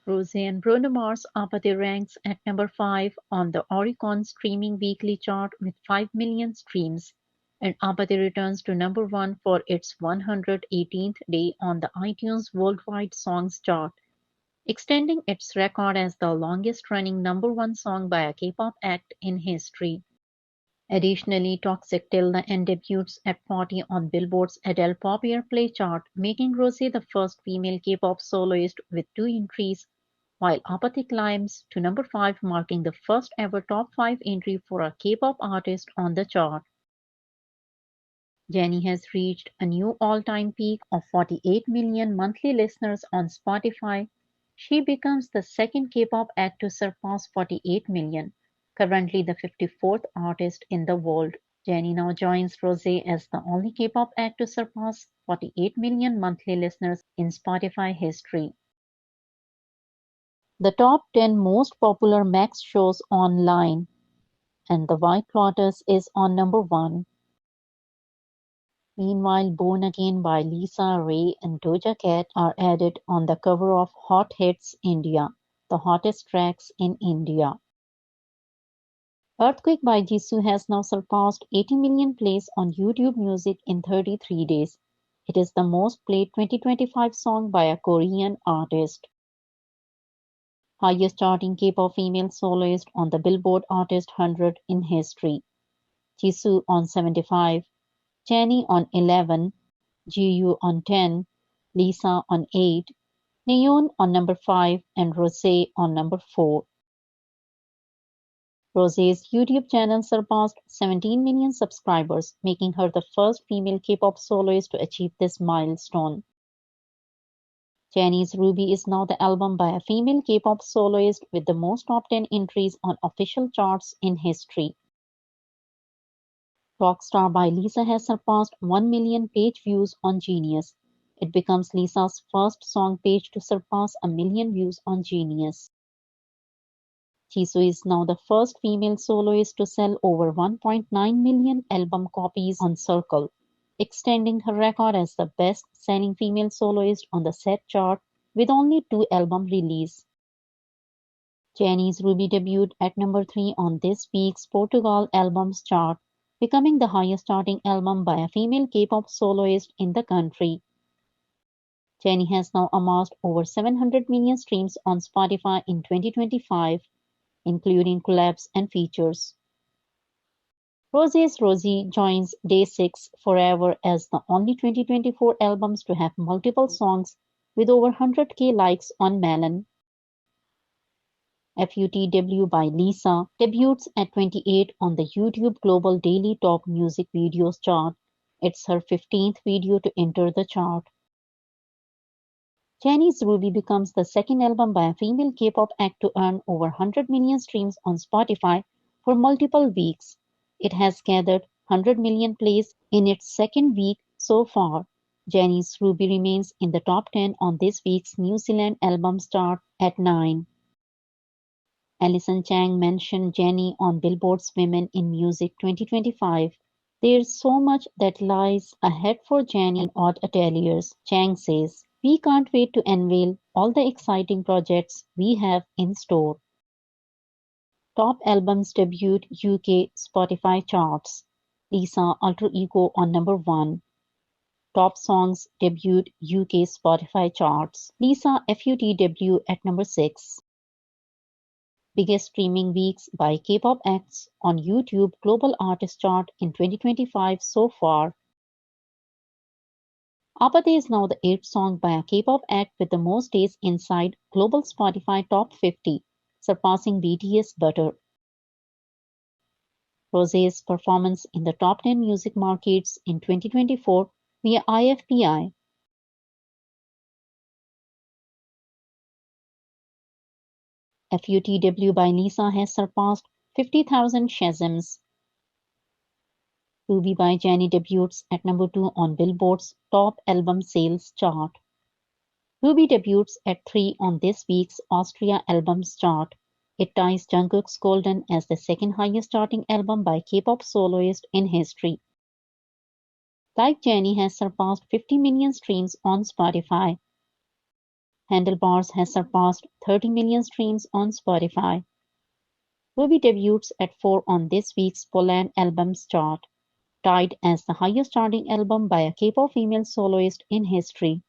Rosé and Bruno Mars APT ranks at number 5 on the Oricon streaming weekly chart with 5 million streams, and APT returns to number 1 for its 118th day on the iTunes Worldwide Songs chart, extending its record as the longest-running number 1 song by a K-pop act in history. Additionally, Toxic Till the End debuts at 40 on Billboard's Adele Pop Airplay chart, making Rosé the first female K-pop soloist with 2 entries, while APT climbs to number 5, marking the first ever top 5 entry for a K-pop artist on the chart. Jennie has reached a new all-time peak of 48 million monthly listeners on Spotify. She becomes the second K-pop act to surpass 48 million, currently the 54th artist in the world. Jennie now joins Rosé as the only K-pop act to surpass 48 million monthly listeners in Spotify history. The top 10 most popular Max shows online, and The White Lotus is on number 1. Meanwhile, Born Again by Lisa Ray and Doja Cat are added on the cover of Hot Hits India, the hottest tracks in India. Earthquake by Jisoo has now surpassed 80 million plays on YouTube Music in 33 days. It is the most played 2025 song by a Korean artist. Highest charting K-pop female soloist on the Billboard Artist 100 in history. Jisoo on 75, Jennie on 11, Jiu on 10, Lisa on 8, Neon on number 5, and Rosé on number 4. Rosé's YouTube channel surpassed 17 million subscribers, making her the first female K-pop soloist to achieve this milestone. Jennie Ruby is now the album by a female K-pop soloist with the most top 10 entries on official charts in history. Rockstar by Lisa has surpassed 1 million page views on Genius. It becomes Lisa's first song page to surpass a million views on Genius. Jisoo is now the first female soloist to sell over 1.9 million album copies on Circle, extending her record as the best-selling female soloist on the set chart with only 2 album releases. Jennie Ruby debuted at number 3 on this week's Portugal Albums chart, becoming the highest charting album by a female K-pop soloist in the country. Jennie has now amassed over 700 million streams on Spotify in 2025, including collabs and features. Rosé's Rosie joins Day 6 Forever as the only 2024 albums to have multiple songs with over 100k likes on Melon. FUTW by Lisa debuts at 28 on the YouTube Global Daily Top Music Videos chart. It's her 15th video to enter the chart. Jennie Ruby becomes the second album by a female K-pop act to earn over 100 million streams on Spotify for multiple weeks. It has gathered 100 million plays in its second week so far. Jennie Ruby remains in the top 10 on this week's New Zealand Albums chart at 9. Alison Chang mentioned Jennie on Billboard's Women in Music 2025. There's so much that lies ahead for Jennie and Odd Ateliers, Chang says. We can't wait to unveil all the exciting projects we have in store. Top albums debuted UK Spotify charts. Lisa Alter Ego on number 1. Top songs debuted UK Spotify charts. Lisa FUTW at number 6. Biggest streaming weeks by K-pop acts on YouTube Global Artist Chart in 2025 so far. APT is now the 8th song by a K-pop act with the most days inside Global Spotify Top 50, surpassing BTS Butter. Rosé's performance in the top 10 music markets in 2024 via IFPI. FUTW by Lisa has surpassed 50,000 Shazams. Ruby by Jennie debuts at number 2 on Billboard's Top Album Sales chart. Ruby debuts at 3 on this week's Austria Albums chart. It ties Jungkook's Golden as the second highest charting album by K-pop soloist in history. Like Jennie has surpassed 50 million streams on Spotify. Handlebars has surpassed 30 million streams on Spotify. Ruby debuts at 4 on this week's Poland Albums chart, tied as the highest charting album by a K-pop female soloist in history.